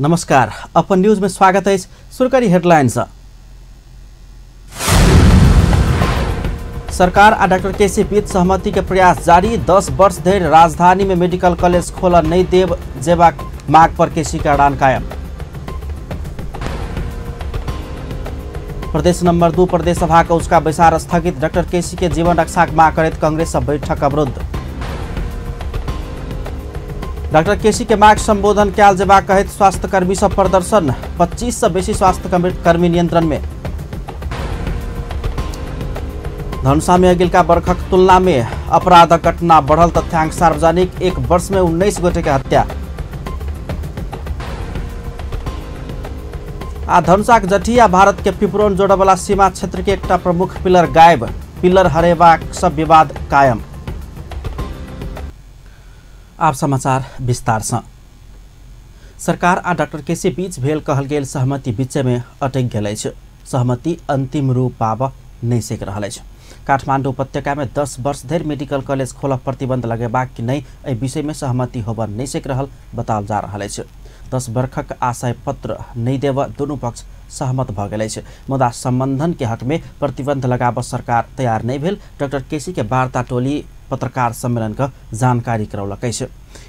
नमस्कार, अपन न्यूज में स्वागत है। सुरकारी हेडलाइंस। सरकार और डॉक्टर केसी बीच सहमति के प्रयास जारी। 10 वर्ष धरि राजधानी में मेडिकल कॉलेज खोल नहीं देव जेबाक माग पर केसी का अड़ान कायम। प्रदेश नंबर 2 प्रदेश सभा का उसका बैसार स्थगित। डॉक्टर केसी के जीवन रक्षा माग करत कांग्रेस बैठक अवरुद्ध। डॉक्टर केसी के माग संबोधन क्याल जेबा कहित स्वास्थ्य कर्मी सब प्रदर्शन। 25 से बेसी स्वास्थ्य कर्मी नियंत्रण में। धनुषा में अगिलका बर्खक तुलना में अपराध घटना बढ़ल तथ्यांक सार्वजनिक। 1 वर्ष में 19 गोटे के हत्या। आ धनुषाक जठिया भारत के पिपरोन जोड़ वाला सीमा क्षेत्र के एक प्रमुख पिलर गायब। पिलर हरेबा सब विवाद कायम। आप समाचार विस्तार से। सरकार आ डॉक्टर केसी बीच भेल कहल गेल सहमति बीच में अटक गए। सहमति अंतिम रूप पाब नहीं सक रहा है। काठमांडू उपत्यका में 10 वर्ष धरि मेडिकल कॉलेज खोल प्रतिबंध लगेबाक कि नहीं एहि विषय में सहमति होब नहीं सक रहा बताल जा रहा है। 10 वर्षक आशय पत्र नहीं देव दोनों पक्ष सहमत भ गए। मुदा संबंधन के हक में प्रतिबंध लगाब सरकार तैयार नहीं भेल। डॉक्टर केसी के वार्ता टोली पत्रकार सम्मेलन का जानकारी करौलक।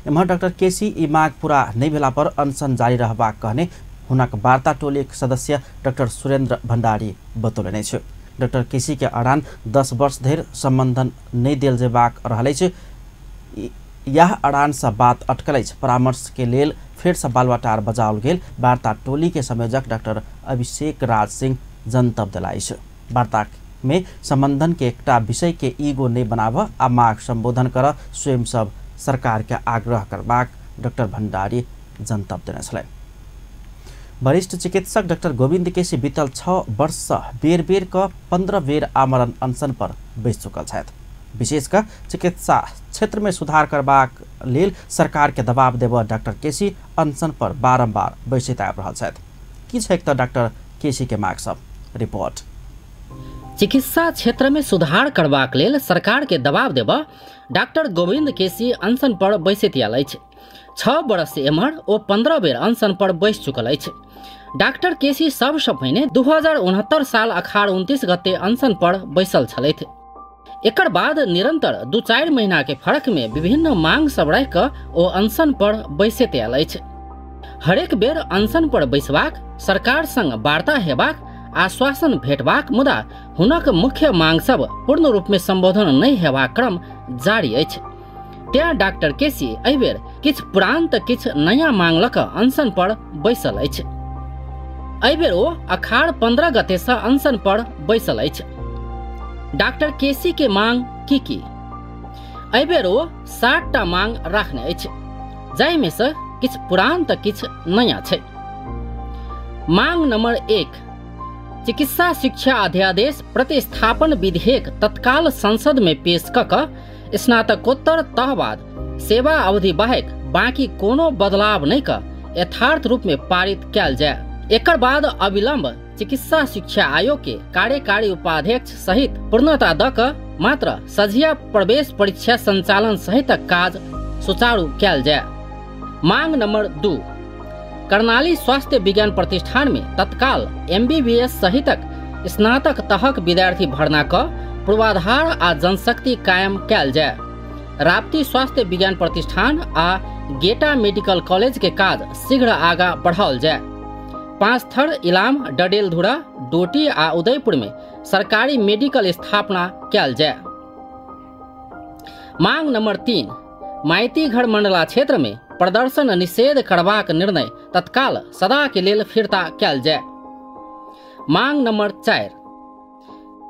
एम्हर डॉक्टर केसी ई माग पूरा नहीं भेला पर अनशन जारी रहबाक कहने हुनक वार्ता टोली सदस्य डॉक्टर सुरेंद्र भंडारी बतौलनि। डॉक्टर केसी के अड़ान 10 वर्ष धरि संबंधन नहीं दिल जेबाक रहल। यह अड़ान से बात अटकल। परामर्श के लेल फिर से बालवाटार बजाओल गेल। वार्ता टोली के संयोजक डॉक्टर अभिषेक राज सिंह जनतब दिलाई। वार्ता में संबंधन के एकटा विषय के ईगो नहीं बनाव आ माग संबोधन कर स्वयं सब सरकार के आग्रह करबाक डॉक्टर भंडारी जनतब देने छलै। वरिष्ठ चिकित्सक डॉक्टर गोविंद केसी बीतल 6 वर्ष से बेर बेर का 15 बेर आमरण अनशन पर बैस चुकल छथि। विशेषकर चिकित्सा क्षेत्र में सुधार करबाक लेल सरकार के दबाव देव डॉक्टर केसी अनशन पर बारंबार बैसैत आबि रहल छथि। की छैक त डॉक्टर केसी के माग सब। रिपोर्ट। चिकित्सा क्षेत्र में सुधार करबाक लेल सरकार के दबाव देव डॉक्टर गोविंद केसी अनशन पर बैसैत आयल अछि। 6 वर्ष से एम्हर ओ 15 बेर अनशन पर बैस चुकल अछि। डॉक्टर केसी सबसँ पहिने 2069 साल अखाड़ 29 गते अनशन पर बैसल छलथि। एकर बाद निरंतर 2-4 महीना के फरक में विभिन्न मांग सब राखि कऽ ओ अनशन पर बैसैत आयल अछि। हरेक बेर अनशन पर बैसबाक, सरकार संग वार्ता हेबाक, आश्वासन भेटबाक, मुदा हुनक मुख्य मांग सब पूर्ण रूप में संबोधन नहीं हेबाक क्रम जारी अछि। तें डॉक्टर केसी एहि बेर किछु पुरान तऽ किछु नया मांग लऽ कऽ अनशन पर बैसल अछि। एहि बेर ओ अखाड़ 15 गते से अनशन पर बैसल अछि। डॉक्टर केसी के मांग की एहि बेर ओ 60टा मांग राखने अछि, जाहि में से किछु पुरान तऽ किछु नया छै। मांग नंबर 1, चिकित्सा शिक्षा अध्यादेश प्रतिस्थापन विधेयक तत्काल संसद में पेश कऽ स्नातकोत्तर तह बाद सेवा अवधि बाहेक बाकी कोनो बदलाव नहीं कऽ यथार्थ रूप में पारित कयल जाय। एकर बाद अविलंब चिकित्सा शिक्षा आयोग के कार्यकारी उपाध्यक्ष सहित पूर्णता दऽ कऽ मात्र सझिया प्रवेश परीक्षा संचालन सहितक काज सुचारू कयल जाय। मांग नंबर 2, कर्णाली स्वास्थ्य विज्ञान प्रतिष्ठान में तत्काल MBBS सहितक स्नातक तहक विद्यार्थी भर्ना कऽ पूर्वाधार आ जनशक्ति कायम कयल जाय। राप्ती स्वास्थ्य विज्ञान प्रतिष्ठान आ गेटा मेडिकल कॉलेज के काज शीघ्र आगा बढ़ाओल जाय। पांचथर, इलाम, डडेलधुरा, डोटी आ उदयपुर में सरकारी मेडिकल स्थापना कयल जाय। मांग नंबर 3, माइतीघर मंडला क्षेत्र में प्रदर्शन निषेध करबाक निर्णय तत्काल सदा के लेल फिरता कयल जाय। मांग नंबर 4,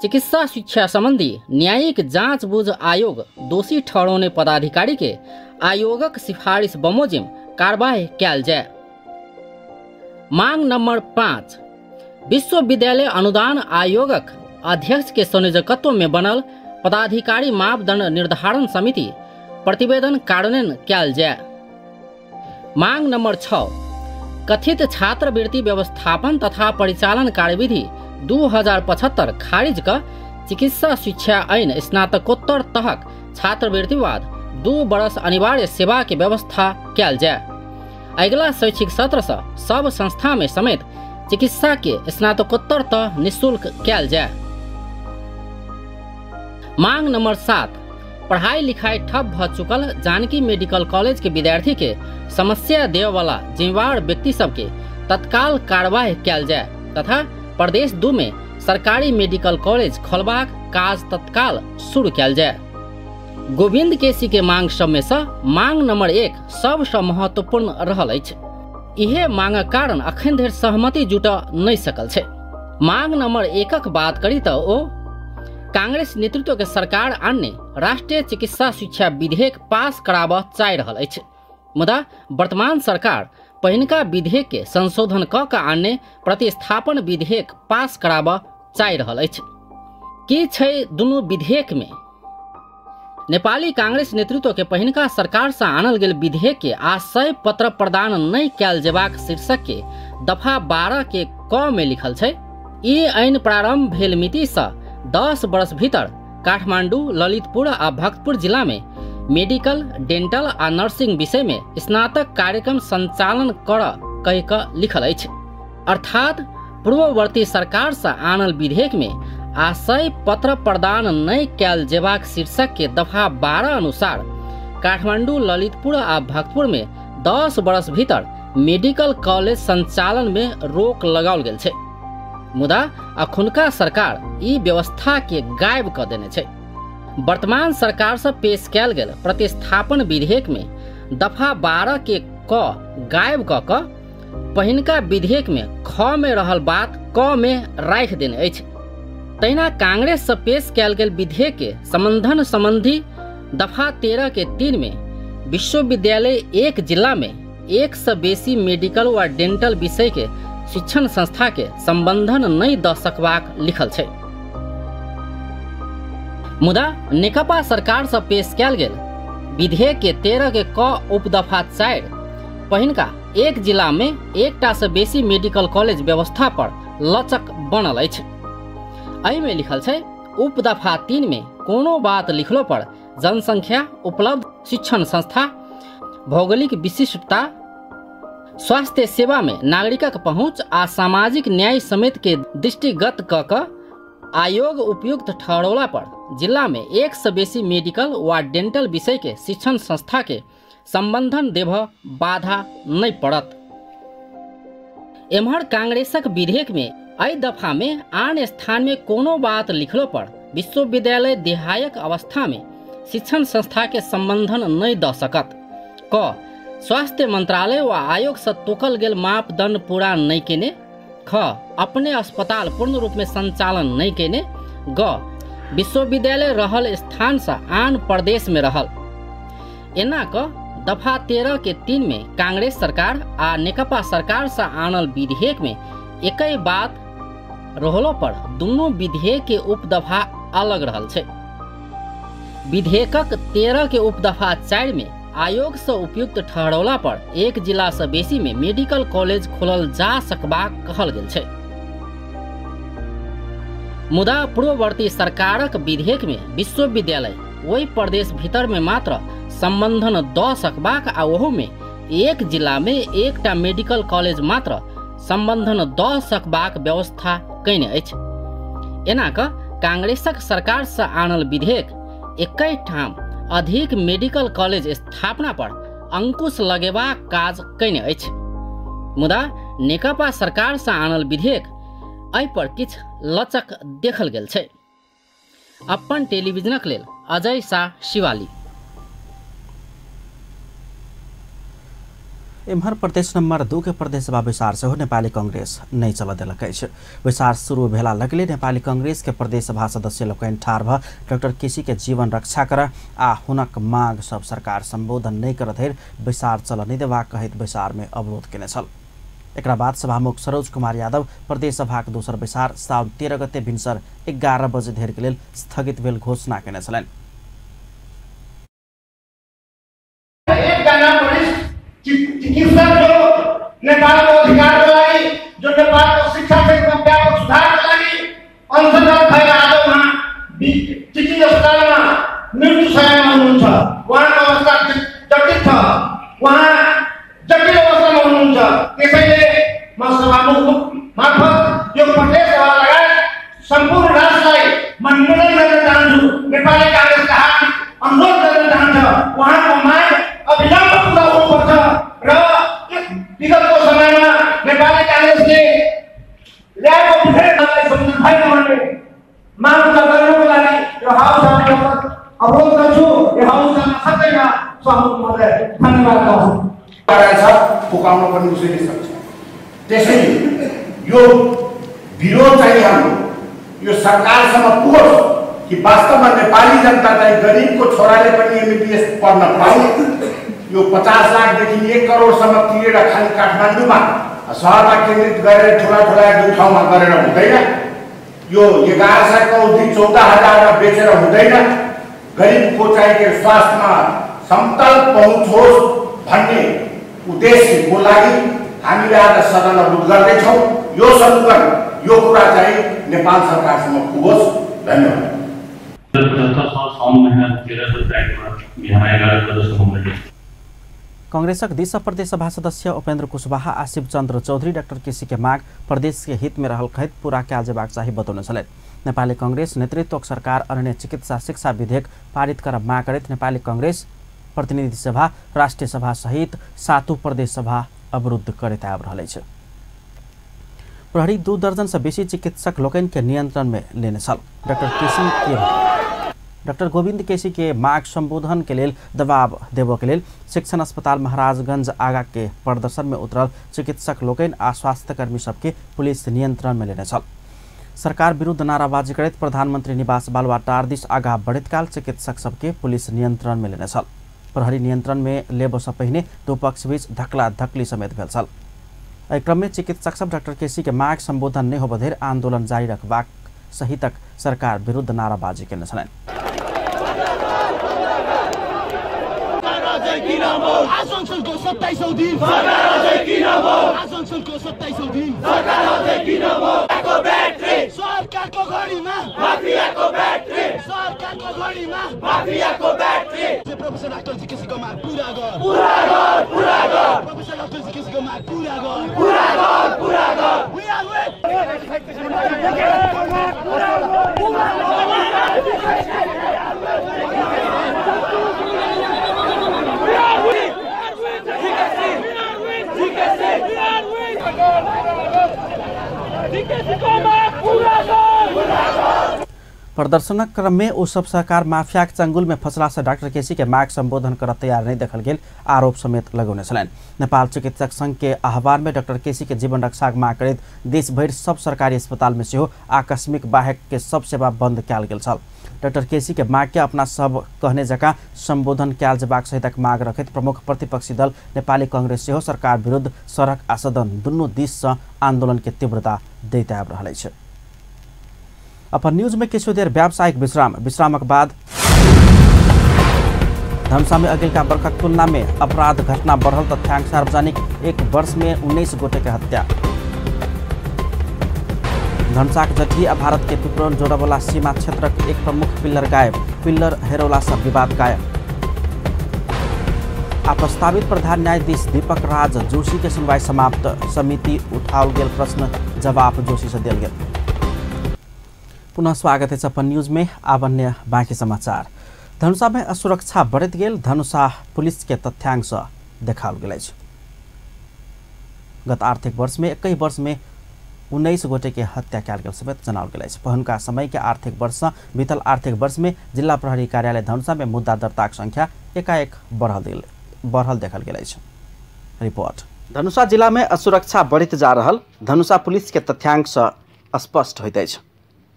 चिकित्सा शिक्षा संबंधी न्यायिक जांच बूझ आयोग दोषी ठहरौने पदाधिकारी के आयोगक सिफारिश बमोजिम कार्रवाई कयल जाय। मांग नंबर 5, विश्वविद्यालय अनुदान आयोगक अध्यक्ष के संयोजकत्व में बनल पदाधिकारी मापदंड निर्धारण समिति प्रतिवेदन कार्यान्वयन कयल जाय। मांग नंबर 6, कथित छात्रवृत्ति व्यवस्थापन तथा परिचालन कार्यविधि 2075 खारिज कर चिकित्सा शिक्षा आइन स्नातकोत्तर तहक छात्रवृत्ति बाद 2 बरस अनिवार्य सेवा के व्यवस्था कयल जाय। अगला शैक्षिक सत्र से सब संस्था में समेत चिकित्सा के स्नातकोत्तर तक निःशुल्क कयल जाय। मांग नंबर 7, पढ़ाई लिखाई ठप भ चुकल जानकी मेडिकल कॉलेज के विद्यार्थी के समस्या देवे वाला जिम्मेवार व्यक्ति सबके तत्काल कार्यवाही कयल जाय तथा प्रदेश 2 में सरकारी मेडिकल कॉलेज खोलबाक काज तत्काल शुरू कयल जाय। गोविंद केसी के मांग सब में से मांग नंबर 1 सबसे महत्वपूर्ण रहल अछि। इहे मांगक कारण अखन धरि सहमति जुट नहीं सकल छै। मांग नंबर 1 बात करी तो ओ कांग्रेस नेतृत्व के सरकार आने राष्ट्रीय चिकित्सा शिक्षा विधेयक पास कराबह चाहि रहल अछि। मुदा वर्तमान सरकार पहिनका विधेयक के संशोधन क के आने प्रतिस्थापन विधेयक पास कराबह चाहि रहल अछि। की छै दुनू विधेयक में? नेपाली कांग्रेस नेतृत्व के पहिनका सरकार से आनल गेल विधेयक के आशय पत्र प्रदान नहीं कयल जेबाक शीर्षक के दफा 12 के क में लिखल छै। ई ऐन प्रारंभ भेल मिति से 10 वर्ष भीतर काठमांडू, ललितपुर आ भक्तपुर जिला में मेडिकल, डेंटल आ नर्सिंग विषय में स्नातक कार्यक्रम संचालन कर कहि क लिखल अछि। अर्थात पूर्ववर्ती सरकार से आनल विधेयक में आशय पत्र प्रदान नहीं कयल जेबाक शीर्षक के दफा 12 अनुसार काठमांडू, ललितपुर आ भक्तपुर में 10 वर्ष भीतर मेडिकल कॉलेज संचालन में रोक लगाओल गेल छै। मुदा अखुनका सरकार ई व्यवस्था के गायब क देने छै। वर्तमान सरकार से पेश कयल गेल प्रतिस्थापन विधेयक में दफा 12 के क गायब क क पहिनका विधेयक में ख में रहल बात क में राखि देने अछि। तहिना कांग्रेस से पेश कयल गेल विधेयक के संबंधन संबंधी दफा 13 के 3 में विश्वविद्यालय एक जिला में 1 से बेसी मेडिकल व डेंटल विषय के शिक्षण संस्था के संबंधन नहीं द सकबाक लिखल छै। मुदा नेकपा सरकार से पेश कयल गेल विधेयक के 13 के क उपदफा 4 पहिनका एक जिला में 1टा से बेसी मेडिकल कॉलेज व्यवस्था पर लचक बनल अछि। एहि में लिखल छै उपदफा 3 में कोनो बात लिखलो पर जनसंख्या, उपलब्ध शिक्षण संस्था, भौगोलिक विशिष्टता, स्वास्थ्य सेवा में नागरिकक पहुंच आ सामाजिक न्याय समेत के दृष्टिगत क आयोग उपयुक्त ठहरौला पर जिला में 1 से बेसी मेडिकल व डेंटल विषय के शिक्षण संस्था के संबंधन देव बाधा नहीं पड़त। एम्हर कांग्रेसक विधेयक में एहि दफा में आन स्थान में कोनो बात लिखलो पर विश्वविद्यालय देहायक अवस्था में शिक्षण संस्था के संबंधन नहीं द सकत। क स्वास्थ्य मंत्रालय व आयोग से तोकल गेल मापदंड पूरा नहीं केने। ख अपने अस्पताल पूर्ण रूप में संचालन नहीं केने। ग विश्वविद्यालय रहल स्थान से आन प्रदेश में रहल। एना क दफा 13 के 3 में कांग्रेस सरकार आ नेकपा सरकार से आनल विधेयक में एकई बात रहलो पर दुनू विधेयक के उपदफा अलग रहल छै। विधेयकक 13 के उपदफा 4 में आयोग से उपयुक्त ठहरौला पर एक जिला से बेसी में मेडिकल कॉलेज खोलल जा सकबाक कहल गेल छै। मुदा पूर्ववर्ती सरकारक विधेयक में विश्वविद्यालय वही प्रदेश भीतर में मात्र संबंधन द सकबाक आ ओहो में एक जिला में 1टा मेडिकल कॉलेज मात्र संबंधन द सकबाक व्यवस्था कयने अछि। एना क कांग्रेसक सरकार से आनल विधेयक एकई ठाम अधिक मेडिकल कॉलेज स्थापना पर अंकुश लगेबाक काज कयने अछि। मुदा नेकपा सरकार से आनल विधेयक एहि पर किछ लचक देखल गेल छै। अपन टेलीविजनक लेल अजय शाह, शिवाली। एम्हर प्रदेश नंबर 2 के प्रदेश सभा विसार से नेपाली कांग्रेस नहीं चल देलक अछि। विसार शुरू भेला लगले नेपाली कांग्रेस के प्रदेश सभा सदस्य लोकनि ठाढ़ भ डॉक्टर केसी के जीवन रक्षा कर आ हुनक मांग सब सरकार संबोधन नहीं कर धरि विसार चल नहीं देबाक कहैत विसार में अवरोध केने छल। एकरा बाद सभामुख सरोज कुमार यादव प्रदेश सभाक दोसर विसार साउन 13 गते भिनसर 11 बजे धरि के लेल स्थगित भेल घोषणा केने छलनि। चिकित्सक जो नेपाल को अधिकार दिलाई, जो नेपाल को शिक्षा क्षेत्र में व्यापक सुधार दिलाई, अंशतः भएर आज वहाँ चिकित्सा अस्पतालमा मृत्यु शय्यामा हुनुहुन्छ। वहाँको अवस्था जटिल छ। वहाँ जटिल अवस्था निवेदन गर्न चाहन्छु, नेपाली कांग्रेसका हात अनुरोध गर्न चाहन्छ, उहाँको माग अविलम्ब पुरा हुनुपर्छ र विगतको समयमा नेपाली कांग्रेसले ल्याएको विधेयकलाई सम्झौता भएन भन्ने माग गर्नको लागि यो हाउसमा अनुरोध गर्छु। यो हाउसमा सबैमा सहयोग गर्दै धन्यवाद छ पुकाउन पनि उसैले सक्छ। त्यसैले यो विरोध चाहिँ हाम्रो यो सरकारसँग पुगोस् कि वास्तवमा नेपाली जनता चाहिँ गरिबको छोराले पनि एमबीबीएस पढ्न पाउने। यो 50 लाखदेखि 1 करोडसम्म तिरेर खालि काठमाडौँमा सहरमा केन्द्रित गरेर ठुला एक दुई ठाउँमा गरेर हुँदैन। यो 1100 कौडी 14,000 बेचेर हुँदैन। गरिबको चाहिँ के स्वास्थ्यमा समतल पहुँच होस् भन्ने उद्देश्यको लागि हामीले आज सदन अवरुद्ध गर्दैछौँ। यो सदन यो कुरा चाहिँ नेपाल सरकारसँग पुगोस्। धन्यवाद। कांग्रेसक दिशा प्रदेश सभा सदस्य उपेन्द्र कुशवाहा आ शिवचन्द्र चौधरी डाक्टर केसी के माग प्रदेश के हित में रहल खैत पूरा कैल जेबाक चाही बतौने छलैन। नेपाली कांग्रेस नेतृत्वक सरकार अन्य चिकित्सा शिक्षा विधेयक पारित कर माग करैत नेपाली कांग्रेस प्रतिनिधि सभा राष्ट्रिय सभा सहित 7 प्रदेश सभा अवरुद्ध करैत आबि रहल अछि। प्रहरी 2 दर्जन से बेसी चिकित्सक लोकन के नियंत्रण में लेने छल। डॉक्टर गोविंद केसी के माग संबोधन के लिए दबाव देव के लिए शिक्षण अस्पताल महाराजगंज आगा के प्रदर्शन में उतरल चिकित्सक लोकन आ स्वास्थ्यकर्मी सबके पुलिस नियंत्रण में लेने छल। सरकार विरुद्ध नाराबाजी करते प्रधानमंत्री निवास बालुवाटार दिस आगा बढ़त काल चिकित्सक सबके पुलिस नियंत्रण में लेने छल। प्रहरी नियंत्रण में लेब से पहिने 2 पक्ष बीच धक्ला धक्ली समेत भेल छल। एहि क्रम में चिकित्सक सब डॉक्टर केसी के माग संबोधन नहीं होब धरि आंदोलन जारी रखबाक सहितक सरकार विरुद्ध नाराबाजी केने छलैन। आसनसोलको 27औं दिन सरकार अझै किन भयो? आसनसोलको 27औं दिन सरकार अझै किन भयो? सरकारको ब्याट्री सरकारको घडीमा माफियाको ब्याट्री सरकारको घडीमा माफियाको ब्याट्री। प्रोफेसर डाक्टर जी केसीको माग पूरा गर प्रोफेसर डाक्टर जी केसीको माग पूरा गर वी आर प्रदर्शन क्रम में उ सब सरकार माफिया के चंगुल में फंसला से डॉक्टर केसी के माग संबोधन कर तैयार नहीं देखल गेल आरोप समेत लगौने छलैन। नेपाल चिकित्सक संघ के आह्वान में डॉक्टर केसी के जीवन रक्षा माग करैत देश भर सब सरकारी अस्पताल में सेहो आकस्मिक बाहेक के सब सेवा बंद कैल गेल छल। डॉक्टर केसी के माग के अपना सब कहने जका संबोधन कैल जेबाक सहितक माग रखैत प्रमुख प्रतिपक्षी दल नेपाली कांग्रेस सेहो सरकार विरुद्ध सड़क आ सदन दुनू दिस से आंदोलन के तीव्रता दैत आबि रहल अछि। अपन न्यूज में किछु देर व्यावसायिक विश्रामक बाद धनुषा में अगिलका बर्खक तुलना में अपराध घटना बढ़ल तथ्यांक सार्वजनिक। 1 वर्ष में 19 गोटे के हत्या। धनुषाक जठी आ भारत के पिपरोन जोड़वाला सीमा क्षेत्रक एक प्रमुख पिल्लर गायब। पिल्लर हेरौला से विवाद गायब। आ प्रस्तावित प्रधान न्यायाधीश दीपक राज जोशी के सुनवाई समाप्त। समिति उठाओल गेल प्रश्न जवाब जोशी से दिल गेल। पुनः स्वागत है अपन न्यूज में। अब अन्य बाकी समाचार। धनुषा में असुरक्षा बढ़त गेल। धनुषा पुलिस के तथ्यांक देखाओल गेल। गत आर्थिक वर्ष में 21 वर्ष में 19 गोटे के हत्या कैल गेल समेत जनाओल गेल। पहुनका समय के आर्थिक वर्ष बीतल आर्थिक वर्ष में जिला प्रहरी कार्यालय धनुषा में मुद्दा दर्ताक संख्या एकाएक बढ़ल देखल गेल। रिपोर्ट। धनुषा जिला में असुरक्षा बढ़त जा रहल धनुषा पुलिस के तथ्यांक स्पष्ट होइत अछि।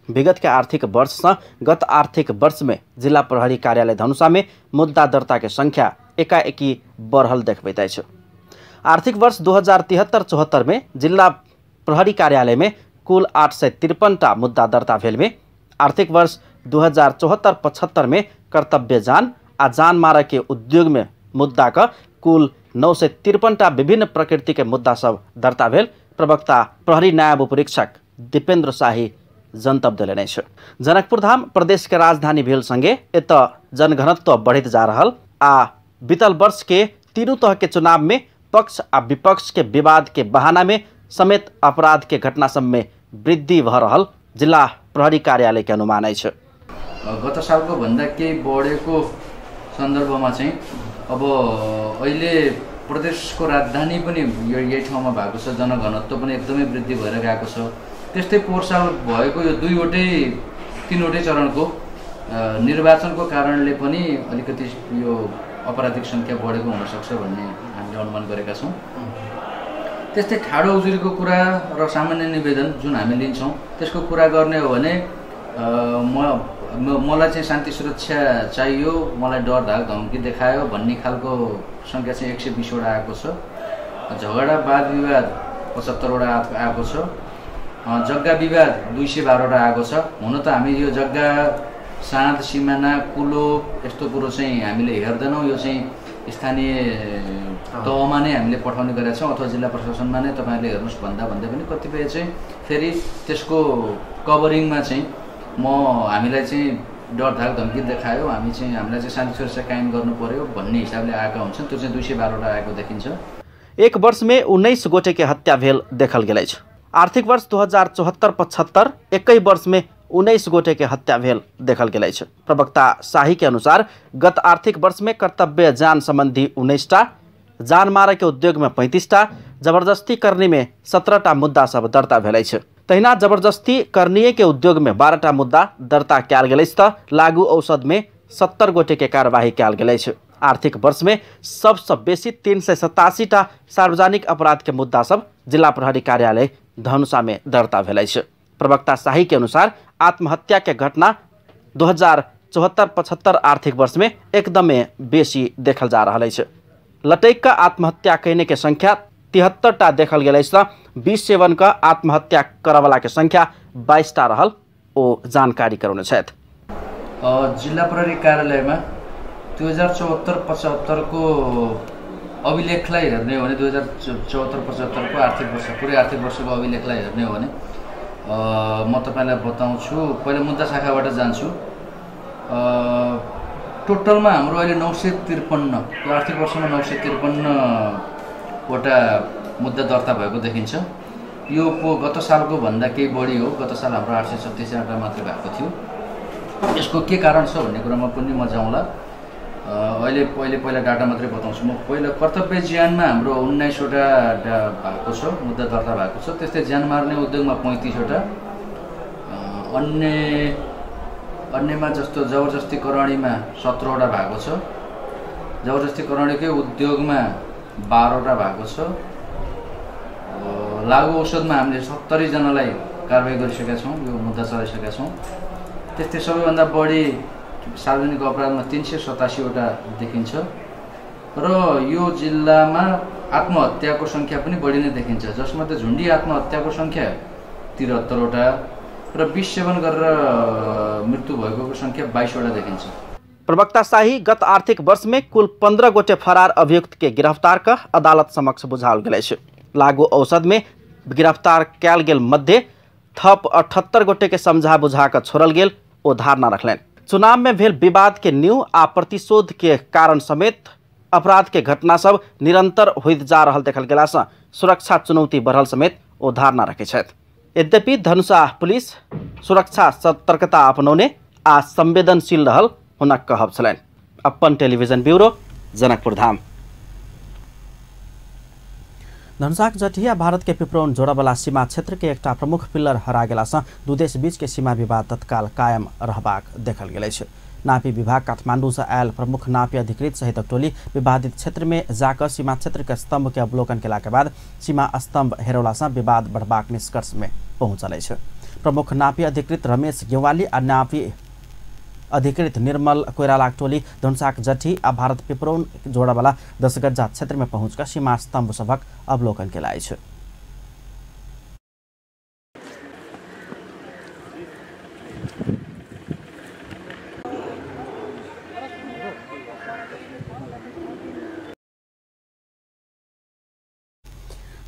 विगत के आर्थिक वर्ष से गत आर्थिक वर्ष में जिला प्रहरी कार्यालय धनुषा में मुद्दा दर्ता के संख्या एकाएकी बढ़ल देखबैत अछि। आर्थिक वर्ष 2073-74 में जिला प्रहरी कार्यालय में कुल 853टा मुद्दा दर्ता भेल में आर्थिक वर्ष 2074-75 में कर्तव्य जान आ जान मारे के उद्योग में मुद्दा का कुल 953टा विभिन्न प्रकृति के मुद्दा सब दर्ता भेल। प्रवक्ता प्रहरी नायब उपरीक्षक दीपेन्द्र शाही जनतब दिलेने छ। जनकपुर धाम प्रदेश के राजधानी भेल संगे एत जनघनत्व बढ़त जा रहल आ बीतल वर्ष के तीनों तरह के चुनाव में पक्ष आ विपक्ष के विवाद के बहाना में समेत अपराध के घटना सब में वृद्धि भ रहल जिला प्रहरी कार्यालय के अनुमान अछि। गत सालको भन्दा केही बढेको सन्दर्भमा चाहिँ अब अहिले प्रदेशको राजधानी पनि यही ठाउँमा भएको छ, जनघनत्व पनि एकदमै वृद्धि भएर गएको छ। त्यस्तै पोहोर साल भएको यो 3वटै चरणको निर्वाचनको कारणले पनि अलिकति यो अपराधिक सङ्ख्या बढेको हुनसक्छ भन्ने हामीले अनुमान गरेका छौँ। त्यस्तै ठाडो उजुरीको कुरा र सामान्य निवेदन जुन हामी लिन्छौँ त्यसको कुरा गर्ने हो भने मलाई चाहिँ शान्ति सुरक्षा चाहियो, मलाई डर धाक धम्की देखायो भन्ने खालको सङ्ख्या चाहिँ 120वटा आएको छ। झगडा वाद विवाद 75वटा आएको छ। जग्गा विवाद 212वटा आएको छ। हुन त हामी यो जग्गा साँध सिमाना कुलो यस्तो कुरो चाहिँ हामीले हेर्दैनौँ, यो चाहिँ स्थानीय तहमा नै हामीले पठाउने गरेका छौँ अथवा जिल्ला प्रशासनमा नै तपाईँहरूले हेर्नुहोस् भन्दा पनि कतिपय चाहिँ फेरि त्यसको कभरिङमा चाहिँ हामीलाई चाहिँ डर धाक धम्की देखायो, हामीलाई चाहिँ शान्ति सुरक्षा कायम गर्नु पर्यो भन्ने हिसाबले आएका हुन्छन्। त्यो चाहिँ 212वटा आएको देखिन्छ। एक वर्ष में 19 गोटे के हत्या भेल देखल गेल अछि। आर्थिक वर्ष 2074-75 एकै वर्ष में 19 गोटे के हत्या भेल देखल गेल अछि। प्रवक्ता शाही के अनुसार गत आर्थिक वर्ष में कर्तव्य जान संबंधी 19टा, जान मारे के उद्योग में 35टा, जबरदस्ती करनी में 17टा मुद्दा सब दर्ता भेल अछि। तहिना जबरदस्ती करनीय के उद्योग में 12टा मुद्दा दर्ता कयल गेल अछि त लागू औषध में 70 गोटे के कार्यवाही कयल गेल अछि। आर्थिक वर्ष में सबसे बेसी 387टा सार्वजनिक अपराध के मुद्दा सब जिला प्रहरी कार्यालय धनुषा में दर्ता भेल अछि। प्रवक्ता शाही के अनुसार आत्महत्या के घटना 2074-75 आर्थिक वर्ष में एकदमै बेसी देखल जा रहल अछि। लटैक का आत्महत्या कैने के संख्या 73टा देखल गेल अछि त 20 सेवन का आत्महत्या करवला के संख्या 22टा रहल ओ जानकारी करौने छथि। जिल्ला प्रहरी कार्यालयमा 2074-75 को अभिलेखलाई हेर्ने हो भने 2074-75 को आर्थिक वर्ष पुरै आर्थिक वर्षको अभिलेखलाई हेर्ने हो भने म तपाईलाई बताउँछु। पहिले मुद्दा शाखाबाट जान्छु। टोटलमा हाम्रो अहिले 953 यो आर्थिक वर्षमा 953 वटा मुद्दा दर्ता भएको देखिन्छ। यो गत सालको भन्दा केही बढी हो। गत साल हाम्रो 837 मात्र भएको थियो। यसको के कारण छ भन्ने कुरामा पनि म जाउँला। पहिला डाटा मात्रै बताउँछु म। पहिला कर्तव्य ज्यानमा हाम्रो 19 वटा भएको छ, मुद्दा दर्ता भएको छ। त्यस्तै ज्यान मार्ने उद्योगमा 35 वटा, अन्यमा जस्तो जबरजस्ती करણીमा 17 वटा भएको छ, जबरजस्ती करણીकै उद्योगमा 12 वटा भएको छ। लागू औषधमा हामीले 70 जनालाई कारबाही गरिसकेका छौँ, यो मुद्दा चलाइसकेका छौँ। त्यस्तै सबैभन्दा बढी सार्वजनिक अपराधमा 387 वटा देखिन्छ र यो जिल्लामा आत्महत्याको सङ्ख्या पनि बढी नै देखिन्छ, जसमध्ये झुन्डी आत्महत्याको सङ्ख्या 73 वटा र 20 सेवन गरेर मृत्यु भएको सङ्ख्या 22 वटा देखिन्छ। प्रवक्ता शाही गत आर्थिक वर्ष में कुल 15 गोटे फरार अभियुक्त के गिरफ्तार का अदालत समक्ष बुझाओल गेल अछि। लागू औषध में गिरफ्तार कयल गेल मध्य थप 78 गोटे के समझा बुझा कर छोड़ल गेल ओ धारणा रखलनि। चुनाव में भेल विवाद के न्यू आ प्रतिशोध के कारण समेत अपराध के घटना सब निरंतर होइत जा रहल देखल गेला से सुरक्षा चुनौती बढ़ल समेत ओ धारणा रखे छथि। यद्यपि धनुषा पुलिस सुरक्षा सतर्कता अपनौने आ संवेदनशील रहल हुनक कहब छलनि। अपन टेलिभिजन ब्यूरो जनकपुर धाम। धनुषाक जटिया भारत के पिपरौन जोड़ावाला सीमा क्षेत्र के एकटा प्रमुख पिल्लर हरा गेला से दू देश बीच के सीमा विवाद तत्काल कायम रहबाक देखल गेल अछि। नापी विभाग काठमांडू से आयल प्रमुख नापी अधिकृत सहित टोली विवादित क्षेत्र में जाकर सीमा क्षेत्र के स्तंभ के अवलोकन केला के बाद सीमा स्तंभ हेरौला से विवाद बढ़बाक निष्कर्ष में पहुंचल अछि। प्रमुख नापी अधिकृत रमेश गेवाली आ नापी अधिकृत निर्मल कोइराला टोली धनुषाक जठी आ भारत पिपरौन जोड़ावाला 10 गज्जा क्षेत्र में पहुंचकर सीमा स्तंभ सभक अवलोकन केला अछि।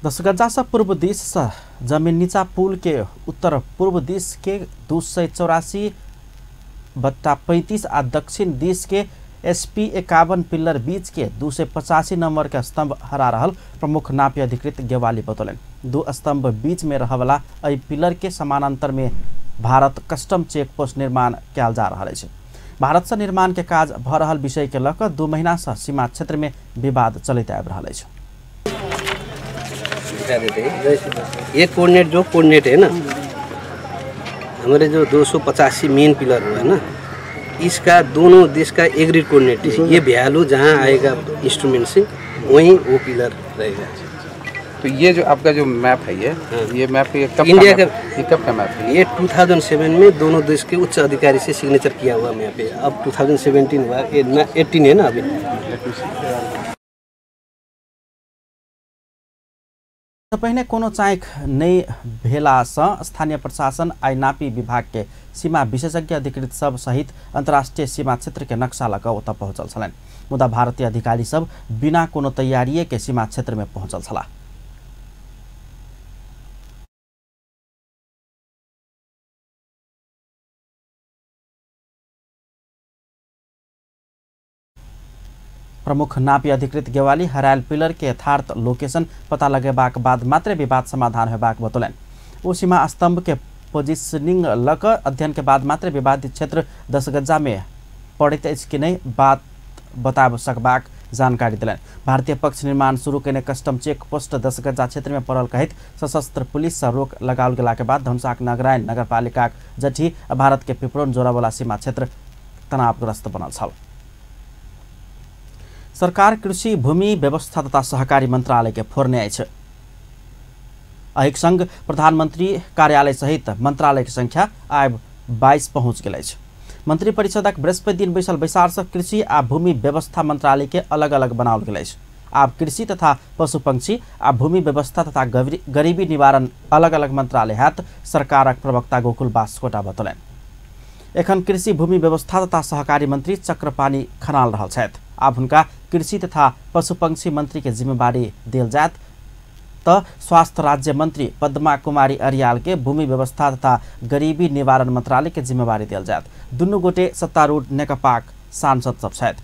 दस गज्जा से पूर्व दिश से जमीन नीचा पुल के उत्तर पूर्व दिश के 284/35 आ दक्षिण दिश के SP 51 पिल्लर बीच के 285 नंबर के स्तंभ हरा रहल प्रमुख नापी अधिकृत गेवाली बतौलन। 2 स्तंभ बीच में रहवाला एहि पिल्लर के समानांतर में भारत कस्टम चेक पोस्ट निर्माण कयल जा रहल अछि। भारत से निर्माण के काज भ रहल विषय के लऽ कऽ 2 महीना से सीमा क्षेत्र में विवाद चलते आबि रहल अछि। ये कोऑर्डिनेट जो कोऑर्डिनेट है ना, हमारे जो 285 मेन पिलर हुआ है ना, इसका दोनों देश का एग्रीड कोऑर्डिनेट है। ये भ्यालू जहाँ आएगा इंस्ट्रूमेंट से वहीं वो पिलर रहेगा। तो ये जो आपका जो मैप है ये मैप कब इंडिया का ये कब का मैप है? ये 2007 में दोनों देश के उच्च अधिकारी से सिग्नेचर किया हुआ मैप है। अब 2017 हुआ, 18 है ना अभी। पहिने कोनो चाँक नहीं भेला सँ स्थानीय प्रशासन आ नापी विभाग के सीमा विशेषज्ञ अधिकृत सब सहित अंतर्राष्ट्रीय सीमा क्षेत्र के नक्शा लऽ कऽ ओतऽ पहुँचल छलनि। मुदा भारतीय अधिकारी सब बिना कोनो तैयारिए के सीमा क्षेत्र में पहुँचल छलाह। प्रमुख नापी अधिकृत गेवाली हरायल पिलर के यथार्थ लोकेशन पता लगेबाक बाद मात्रै विवाद समाधान हेबाक बतौलनि। ओ सीमा स्तंभ के पोजिशनिंग लऽ कऽ अध्ययन के बाद मात्रै विवादित क्षेत्र 10 गज्जा में पड़ैत अछि कि नहि बात बता सकबाक जानकारी देलनि। भारतीय पक्ष निर्माण शुरू केने कस्टम चेक पोस्ट 10 गज्जा क्षेत्र में पड़ल कहैत सशस्त्र पुलिस से रोक लगाओल गेला के बाद धनुषाक नारायण नगरपालिका जठी भारत के पिपरोन जोरावाला सीमा क्षेत्र तनावग्रस्त बनल छल। सरकार कृषि भूमि व्यवस्था तथा सहकारी मंत्रालय के फोर्ने अछि। एहि संग प्रधानमंत्री कार्यालय सहित मंत्रालय के संख्या आब 22 पहुंच गेल अछि। मंत्री परिषदक बृहस्पति दिन बैसल बैसार से कृषि आ भूमि व्यवस्था मंत्रालय के अलग अलग बनाओल गेल अछि। आब कृषि तथा पशु पंक्षी आ भूमि व्यवस्था तथा गरीबी निवारण अलग अलग मंत्रालय हैत, सरकारक प्रवक्ता गोकुल बास्कोटा बतौलनि। एखन कृषि भूमि व्यवस्था तथा सहकारी मंत्री चक्रपाणी खनाल रहल छथि। आब हुनका कृषि तथा पशु पंक्षी मंत्री के जिम्मेवारी देल जायत तो स्वास्थ्य राज्य मंत्री पद्मा कुमारी अरियाल के भूमि व्यवस्था तथा गरीबी निवारण मंत्रालय के जिम्मेवारी देल जायत। दुनू गोटे सत्तारूढ़ नेकपाक सांसद सब छथि।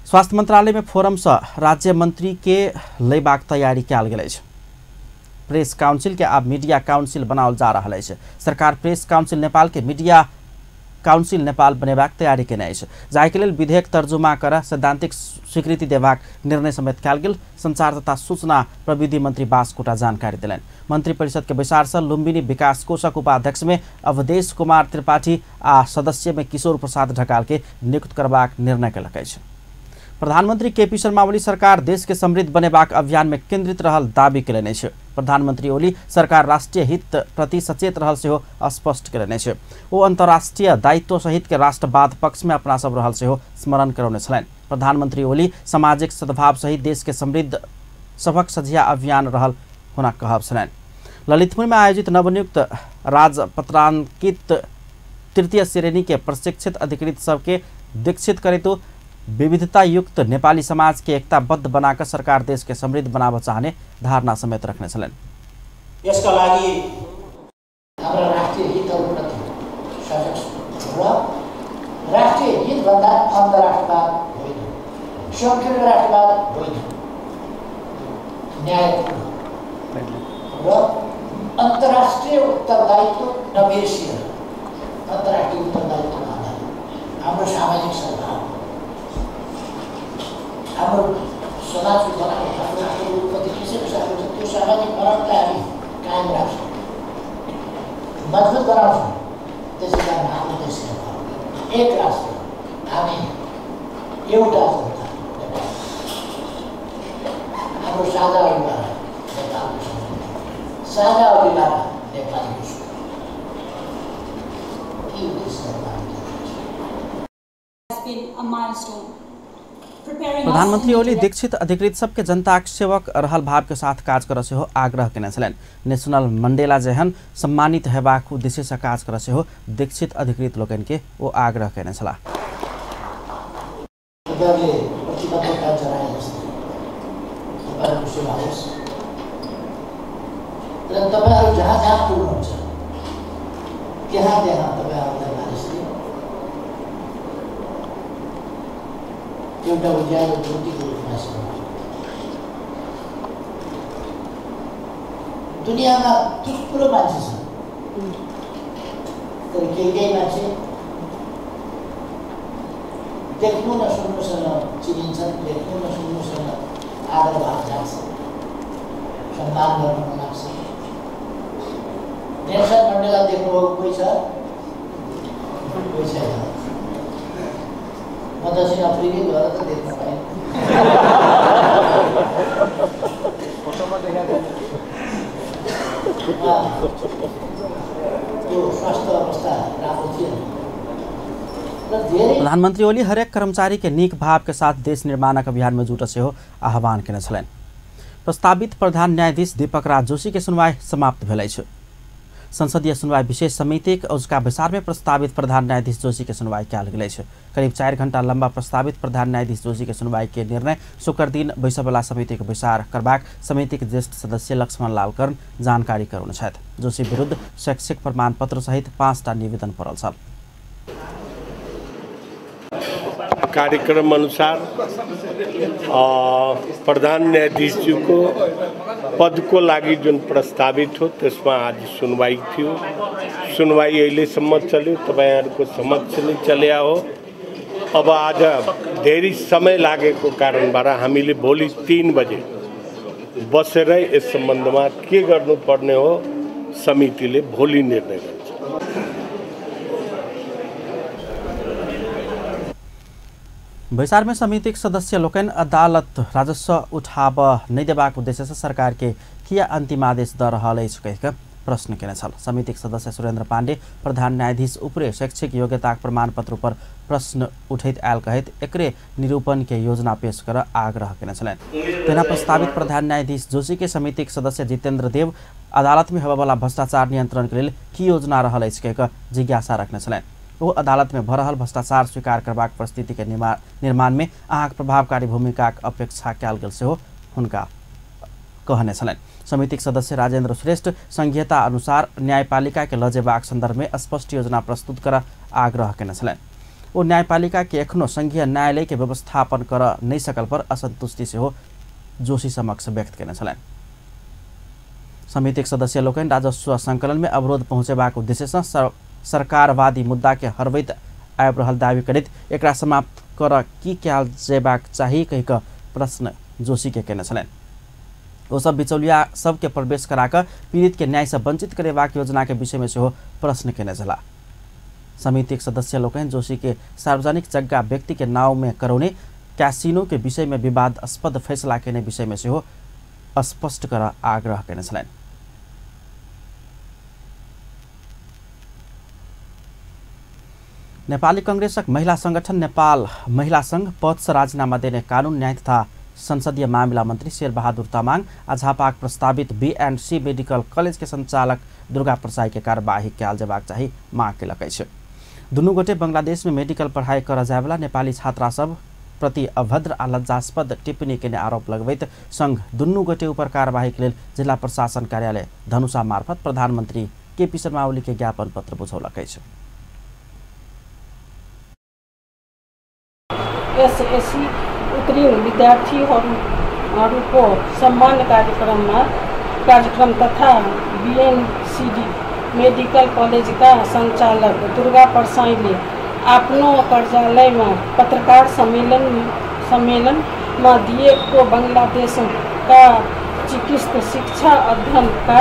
स्वास्थ्य मंत्रालय में फोरम से राज्य मंत्री के लेबाक तैयारी कयल गेल अछि। प्रेस काउंसिल के आब मीडिया काउंसिल बनाओल जा रहल अछि। सरकार प्रेस काउंसिल नेपाल के मीडिया काउंसिल नेपाल बनेबाक तैयारी केने अछि, जाहिके लेल विधेयक तर्जुमा कर सैद्धांतिक स्वीकृति देबाक निर्णय समेत कयल गेल। संचार तथा सूचना प्रविधि मंत्री बास्कोटा जानकारी देलनि। मंत्री परिषद के बैसार से लुम्बिनी विकास कोषक उपाध्यक्ष में अवधेश कुमार त्रिपाठी आ सदस्य में किशोर प्रसाद ढकाल के नियुक्त करबाक निर्णय कयलक अछि। प्रधानमंत्री केपी शर्मा ओली सरकार देश के समृद्ध बनेबाक अभियान में केंद्रित रहल दावी केलनि अछि। प्रधानमंत्री ओली सरकार राष्ट्रीय हित प्रति सचेत रहल सेहो स्पष्ट केलनि अछि। ओ अंतर्राष्ट्रीय दायित्व सहित के राष्ट्रवाद पक्ष में अपना सब रहल सेहो स्मरण करौने छलनि। प्रधानमंत्री ओली सामाजिक सद्भाव सहित देश के समृद्ध सबक सझिया अभियान रहल होना कहब छलनि। ललितपुर में आयोजित नवनियुक्त राजपत्रांकित तृतीय श्रेणी के प्रशिक्षित अधिकृत सबके दीक्षित करेतु विविधता युक्त नेपाली समाज के एकताबद्ध बनाकर सरकार देश के समृद्ध बनाव चाहने धारणा समेत रखने छलनि। यसका लागि हाम्रो राष्ट्रिय हितप्रति सजग र राष्ट्रिय हितभन्दा अन्तर्राष्ट्रवाद होइन, संकीर्ण राष्ट्रवाद होइन, न्यायपूर्ण र अन्तर्राष्ट्रिय उत्तरदायित्व नबिर्सिएर अन्तर्राष्ट्रिय उत्तरदायित्वमा आधारित हाम्रो सामाजिक सद्भाव, हाम्रो समाजको बनाएको हाम्रो राष्ट्रको कति किसिमको छ त्यो सामाजिक परम्परा हामी कायम राख्छौँ, मजबुत बनाउँछौँ। त्यसै कारण आफ्नो देशका एक राष्ट्र हामी एउटा जनता नेपाल, हाम्रो साझा अभिमान नेपालको समृद्धि, साझा अभिमान नेपालीको सुख, यी उद्देश्यहरू प्रधानमंत्री ओली दीक्षित अधिकृत सबके जनता सेवक रहल भाव के साथ काज कर सेहो आग्रह केने छलनि। नेशनल मंडेला जेहन सम्मानित हेबाक उद्देश्य से काज कर सेहो दीक्षित अधिकृत लोकन के वो आग्रह केने छलाह। एउटा उज्यालो ज्योतिको रूपमा दुनियाँमा थुप्रो मान्छे छन् केही मान्छे देख्नु न सुन्नुसँग चिनिन्छन्, देख्नु न सुन्नुसँग आदर भाव जान्छ, सम्मान गर्न मन लाग्छ। नेल्सन मण्डेला देख्नुभएको कोही छ? कोही छैन। म दक्षिण अफ्रिकै गएर त देख्न पाएँ। त्यो स्वास्थ्य अवस्था राम्रो थिएन। प्रधानमंत्री ओली हरेक कर्मचारी के नीक भाव के साथ देश निर्माणक अभियान में जुट सेहो आह्वान केने छलनि। प्रस्तावित प्रधान न्यायाधीश दीपक राज जोशी के सुनवाई समाप्त भेलै छ। संसदीय सुनवाई विशेष समिति औजका बैसार में प्रस्तावित प्रधान न्यायाधीश जोशी के सुनवाई कयल गेलै छ। करीब 4 घंटा लंबा प्रस्तावित प्रधान न्यायाधीश जोशी के सुनवाई के निर्णय शुक्र दिन बैसबला समिति के बैसार करबाक समिति के ज्येष्ठ सदस्य लक्ष्मण लाल कर्ण जानकारी करुन छथि। जोशी विरुद्ध शैक्षिक प्रमाण पत्र सहित 5टा निवेदन पड़ल छ। कार्यक्रम अनुसार प्रधान न्यायाधीश जी को पद को लागि जुन प्रस्तावित हो त्यसमा आज सुनवाई थियो। सुनवाई अहिलेसम्म चल्यो, तपाईहरुको समक्षले चल्या हो। अब आज धेरै समय लागेको कारणबाट हामीले भोलि 3 बजे बसेर यस सम्बन्धमा के गर्नुपर्ने हो समितिले भोलि निर्णय गर्छ। बैसार में समिति सदस्य लोकन अदालत राजस्व उठाब नहीं देबाक उद्देश्य से सरकार के किया अंतिम आदेश द रहल अछि कहिके प्रश्न केने छल। समिति सदस्य सुरेन्द्र पाण्डे प्रधान न्यायाधीश उपरे शैक्षिक योग्यता प्रमाण पत्र पर प्रश्न उठैत आयल कहैत एकरे निरूपण के योजना पेश कर आग्रह केने छलनि। तेना प्रस्तावित प्रधान न्यायाधीश जोशी के समिति सदस्य जितेन्द्र देव अदालत में होबे वाला भ्रष्टाचार नियंत्रण के लेल की योजना रहल अछि कहिके जिज्ञासा रखने छलनि। वो अदालत में भरहल भ्रष्टाचार स्वीकार करबाक परिस्थिति के निर्माण में अहाँक प्रभावकारी भूमिका अपेक्षा कयल गेल सेहो हुनका कहने छलनि। समिति सदस्य राजेन्द्र श्रेष्ठ संघीयता अनुसार न्यायपालिका के लजेबाक संदर्भ में स्पष्ट योजना प्रस्तुत कर आग्रह केने छलनि। वो न्यायपालिका के एखनो संघीय न्यायालय के व्यवस्थापन कर नहीं सकल पर असंतुष्टि सेहो जोशी समक्ष व्यक्त केने छलनि। समिति सदस्य लोकनि राजस्व संकलन में अवरोध पहुंचेबाक उद्देश्य से सरकारवादी मुद्दा के हरवैत आबि रहल दावी करैत एकरा समाप्त कर की कयल जेबाक चाही कहिक प्रश्न जोशी के केने छलनि। ओ सब बिचौलिया सबके प्रवेश कराकर पीड़ित के न्याय से वंचित करेबाक योजना के विषय में सेहो प्रश्न केने छला। समिति सदस्य लोकनि जोशी के सार्वजनिक जगह व्यक्ति के नाव में करौने कैसीनो के विषय में विवादास्पद फैसला केने विषय में सेहो स्पष्ट कर आग्रह केने छलनि। नेपाली कांग्रेसक महिला संगठन नेपाल महिला संघ पद से राजीनामा देने कानून न्याय तथा संसदीय मामिला मंत्री शेरबहादुर तामाङ आज झापाक प्रस्तावित B&C मेडिकल कॉलेज के संचालक दुर्गा प्रसाई के कार्यवाही कयल जेबाक चाही मांग केलकै छ। दुनू गोटे बंगलादेश में मेडिकल पढ़ाई कर जायवाला नेपाली छात्रा सब प्रति अभद्र आ लज्जास्पद टिप्पणी केने आरोप लगबैत संघ दुनू गोटे ऊपर कार्यवाही के लेल जिला प्रशासन कार्यालय धनुषा मार्फत प्रधानमंत्री KP शर्मा ओली के ज्ञापन पत्र बुझौलकै छ। एसएससी उत्तीर्ण विद्यार्थीहरूको सम्मान कार्यक्रम तथा BNCD मेडिकल कॉलेज का संचालक दुर्गा परसाईले आफ्नो कार्यालय में पत्रकार सम्मेलन में दिएको बंगलादेश का चिकित्सा शिक्षा अध्ययन का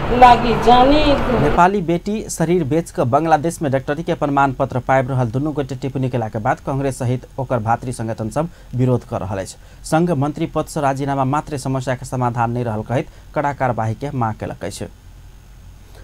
लागि जाने नेपाली बेटी शरीर बेचकर बांग्लादेश में डॉक्टरी के प्रमाण पत्र पाइब रहल दुनू गोटे टिप्पणी केला के बाद कांग्रेस सहित ओकर भातृ संगठन सब विरोध कर रहल अछि। संघ मंत्री पद से राजीनामा मात्र समस्या के समाधान नहीं रहल कहैत कड़ा कार्यवाही के मांग केलकै छ।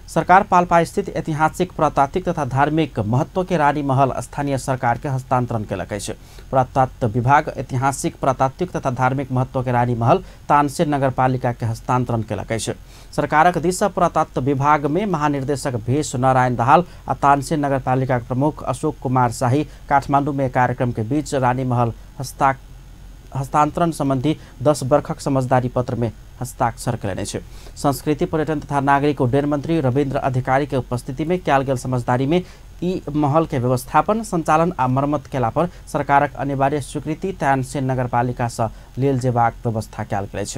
सरकार पाल्पा स्थित ऐतिहासिक पुरातात्विक तथा धार्मिक महत्व के रानी महल स्थानीय सरकार के हस्तांतरण केलकै छ। पुरातत्व विभाग ऐतिहासिक पुरातात्विक तथा धार्मिक महत्व के रानी महल तानसेन नगरपालिका के हस्तांतरण केलकै छ। सरकारक दिस से पुरातत्व विभाग में महानिर्देशक भेष नारायण दाहाल आ तानसेन नगरपालिका के प्रमुख अशोक कुमार शाही काठमाडौँ में कार्यक्रम के बीच रानी महल हस्तांतरण संबंधी 10 वर्षक समझदारी पत्र में हस्ताक्षर करेने छ। संस्कृति पर्यटन तथा नागरिक उड्डयन मंत्री रविन्द्र अधिकारी के उपस्थिति में कयल गेल समझदारी में ई महल के व्यवस्थापन संचालन आ मरम्मत केला पर सरकारक अनिवार्य स्वीकृति तानसेन नगरपालिका से लेल जेबाक व्यवस्था कयल गेल छ।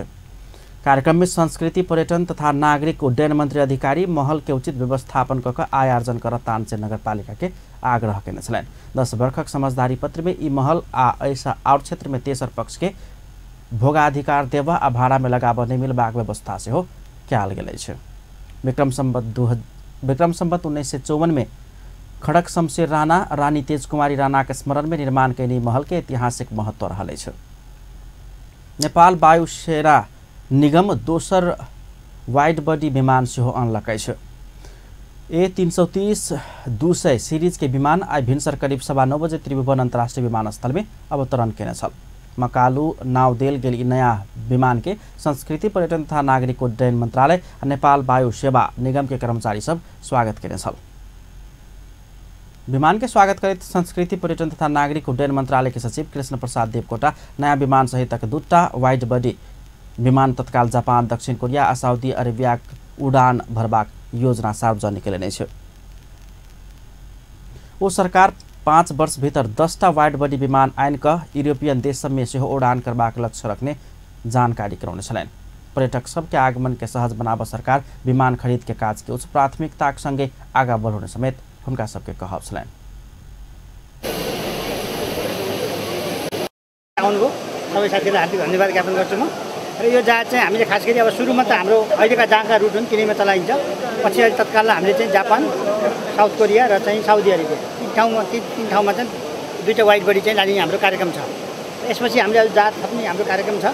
कार्यक्रम में संस्कृति पर्यटन तथा नागरिक उड्डयन मंत्री अधिकारी महल के उचित व्यवस्थापन कर आय आर्जन कर तानसेन नगरपालिका के आग्रह केने छलैन। 10 वर्षक समझदारी पत्र में ई महल आ ऐसा आउट क्षेत्र में तेसर पक्ष के भोगाधिकार देव आ भाड़ा में लगाब नहीं मिलबाक व्यवस्था से हो कयल गेल छै। विक्रम संवत 1954 में खड़क शमशेर राणा रानी तेज कुमारी राणा के स्मरण में निर्माण कैनी महल के ऐतिहासिक महत्व रहले छै। नेपाल वायु सेना निगम दोसर वाइड बॉडी विमान सेहो अनलकै छ। A330-200 सीरीज के विमान आई भिनसर करीब 9:15 बजे त्रिभुवन अंतर्राष्ट्रीय विमानस्थल में अवतरण केने छल। मकालू नाव देल गेल ई नया विमान के संस्कृति पर्यटन तथा नागरिक उड्डयन मंत्रालय और नेपाल वायु सेवा निगम के कर्मचारी सब स्वागत केने छल। विमान के स्वागत करते संस्कृति पर्यटन तथा नागरिक उड्डयन मंत्रालय के सचिव कृष्ण प्रसाद देवकोटा नया विमान सहित दुटा वाइड बॉडी विमान तत्काल जापान दक्षिण कोरिया और साउदी अरेबिया उड़ान भरबाक योजना सार्वजनिक केने छै। ओ सरकार 5 वर्ष भीतर 10टा वाइड बॉडी विमान आइन क यूरोपियन देश सब में सेहो उड़ान करबाक लक्ष्य रखने जानकारी करौने छलैन। पर्यटक सबके आगमन के सहज बनाब सरकार विमान खरीद के काज के उच्च प्राथमिकता संगे आगा बढ़ाउने समेत हुनका सबके कहब छलैन। सबै साथीहरुलाई हार्दिक धन्यवाद ज्ञापन गर्छु म। र यो जहाज चाहिँ हामीले खास गरी अब सुरुमा त हाम्रो अहिलेका जहाँका रुट हुन् तिनीमा चलाइन्छ। पछि अहिले तत्काल हामीले चाहिँ जापान साउथ कोरिया र चाहिँ साउदी अरेबिया तीन ठाउँमा चाहिँ 2टा वाइड बडी चाहिँ लाने हाम्रो कार्यक्रम छ। यसपछि हामीले अहिले जहाज थप्ने हाम्रो कार्यक्रम छ।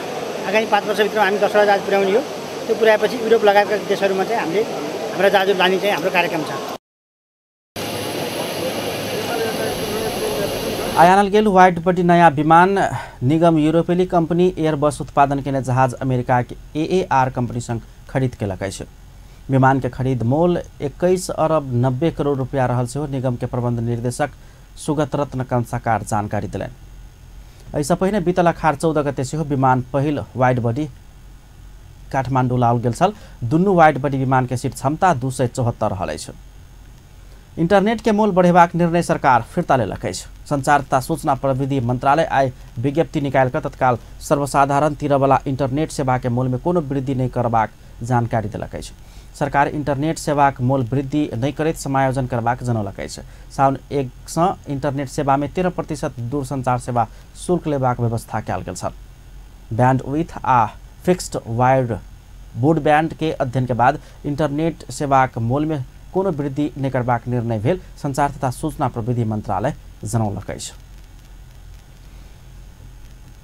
आगामी 5 वर्षभित्रमा हामी 10वटा जहाज पुर्याउने हो। त्यो पुर्याएपछि युरोप लगायतका देशहरूमा चाहिँ हामीले हाम्रा जहाजहरू लाने चाहिँ हाम्रो कार्यक्रम छ। आयानल गेल वाइड बॉडी नया विमान निगम यूरोपेली कंपनी एयरबस उत्पादन के जहाज अमेरिका के AAR कंपनी संग खरीद के लकै छै। विमान के खरीद मोल 21 अरब 90 करोड़ रुपया रहल से निगम के प्रबंध निर्देशक सुगत रत्न कंसाकार जानकारी दिलैन। ऐसा पहिने बीतल अखार 14 गते से विमान पहिल वाइड बॉडी काठमाडौँ लाओल गेल छल। दुनू वाइड बॉडी विमान के सीट क्षमता 274 रहल छै। इंटरनेट के मोल बढ़ेबाक निर्णय सरकार फिर्ता लेलकै छै। संचार तथा सूचना प्रविधि मंत्रालय आई विज्ञप्ति निकाल कर तत्काल सर्वसाधारण तिरवाला इंटरनेट सेवा के मोल में कोनो वृद्धि नहीं करबाक जानकारी दिलकै छै। सरकार इंटरनेट सेवा के मोल वृद्धि नहीं करैत समायोजन करबाक जनौलकै छै। साउन 1 सँ इंटरनेट सेवा में 13% दूरसंचार सेवा शुल्क लेबाक व्यवस्था कयल गेल छल। बैंडविड्थ आ फिक्स्ड वायर्ड ब्रॉडबैंड के अध्ययन के बाद इंटरनेट सेवा के मोल में कोनो वृद्धि नहीं करबाक निर्णय भेल संचार तथा सूचना प्रविधि मंत्रालय जनौलकै छ।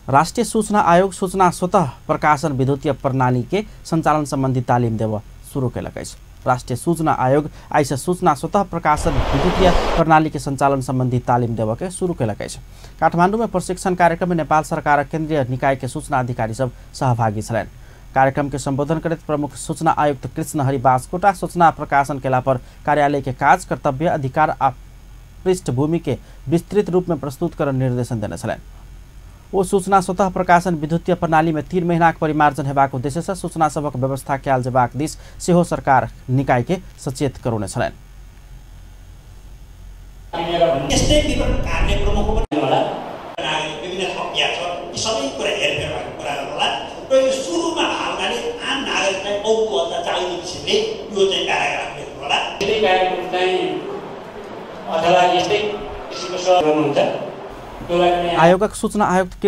राष्ट्रीय सूचना आयोग सूचना स्वतः प्रकाशन विद्युतीय प्रणाली के संचालन संबंधी तालीम देव शुरू कैलकै छ। राष्ट्रीय सूचना आयोग आइस सूचना स्वतः प्रकाशन विद्युतीय प्रणाली के संचालन संबंधी तालीम देव के शुरू कैलकै छ। काठमाडौँ में प्रशिक्षण कार्यक्रम में नेपाल सरकार केंद्रीय निकाय के सूचना अधिकारी सब सहभागी छलैन। कार्यक्रम के संबोधन करते प्रमुख सूचना आयुक्त कृष्ण हरि बास्कोटा सूचना प्रकाशन केला पर कार्यालय के काज कर्तव्य अधिकार आ पृष्ठभूमि के विस्तृत रूप में प्रस्तुत कर निर्देशन देने छलैन। वो सूचना स्वतः प्रकाशन विद्युतीय प्रणाली में 3 महीनाक परिमार्जन हेबाक उद्देश्य से सूचना सबक व्यवस्था कयल जेबाक दिस सेहो सरकार निकाय के सचेत करौने छलैन। आयोगक सूचना आयुक्त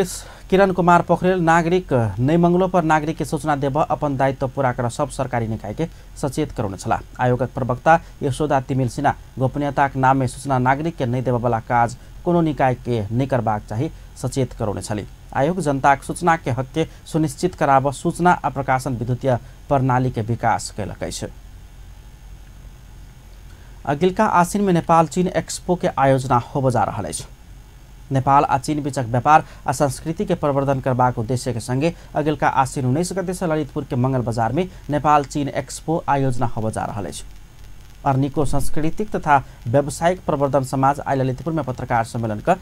किरण कुमार पोखरेल नागरिक नहीं मंगलो पर नागरिक के सूचना देव अपन दायित्व पूरा कर सब सरकारी निकाय के सचेत करौने छला। आयोगक प्रवक्ता यशोदा तिमिल सिन्हा गोपनीयता नाम में सूचना नागरिक के नहीं देव वाला काज कोनो निकाय के नहीं करबाक चाहिए सचेत करौने छली। आयोग जनता सूचना के हक के सुनिश्चित कराब सूचना आ प्रकाशन विद्युतीय प्रणाली के विकास कैलकै छै। अगिलका आसिन में नेपाल चीन एक्सपो के आयोजना होब जा रहल अछि। नेपाल आ चीन बीचक व्यापार आ संस्कृति के प्रवर्धन करबाक उद्देश्य के संगे अगिलका आसिन 19 गते से ललितपुर के मंगल बाजार में नेपाल चीन एक्सपो आयोजना होब जा रहल अछि। अर्निको सांस्कृतिक तथा व्यावसायिक प्रवर्धन समाज आई ललितपुर में पत्रकार सम्मेलन कर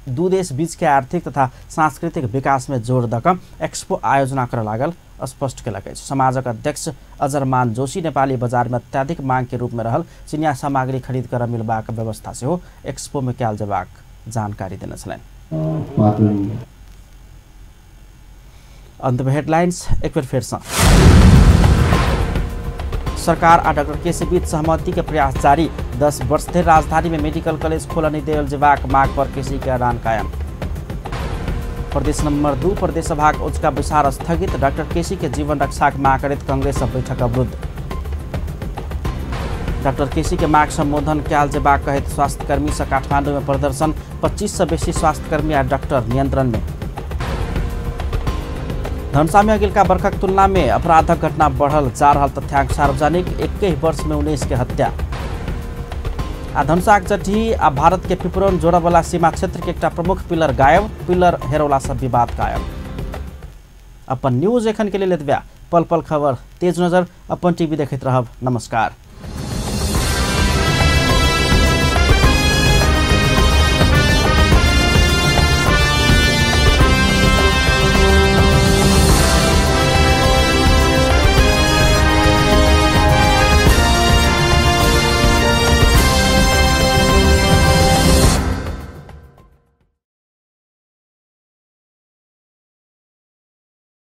दू देश बीच के आर्थिक तथा सांस्कृतिक विकास में जोड़ दक एक्सपो आयोजना कर लागल स्पष्ट केलकै। समाजक अध्यक्ष अजरमान जोशी नेपाली बाजार में अत्याधिक मांग के रूप में रहल चिनिया सामग्री खरीद कर मिलबाक व्यवस्था से हो एक्सपो में कयल जेबाक जानकारी देने छलैन। अंत में हेडलाइंस एक बार फिर से। सरकार और डॉक्टर केसी बीच सहमति के प्रयास जारी। 10 वर्ष से राजधानी में मेडिकल कॉलेज खोलने देवल जेबाक माग पर केसी के ऐलान कायम। प्रदेश नंबर 2 प्रदेश सभा उच्च विचार स्थगित। डॉक्टर केसी के जीवन रक्षा माग करित कांग्रेस बैठक अवरुद्ध। डॉक्टर केसी के माग संबोधन क्याल जेबाक कहित स्वास्थ्यकर्मी से काठमाडौँ में प्रदर्शन। 25 से बेसी स्वास्थ्यकर्मी और डॉक्टर नियंत्रण में। धनुषा में अगिलका वर्षक तुलना में अपराधक घटना बढ़ल जा रहा तथ्यांक सार्वजनिक। 21 वर्ष में 19 के हत्या। धनुषाक जटी आ भारत के पिपरोन जोड़ वाला सीमा क्षेत्र के एक प्रमुख पिलर गायब। पिलर हेरौला से विवाद कायम। अपन न्यूज एखन के लिए लेत बा पल पल खबर तेज नजर अपन टीवी देखते रहब। नमस्कार।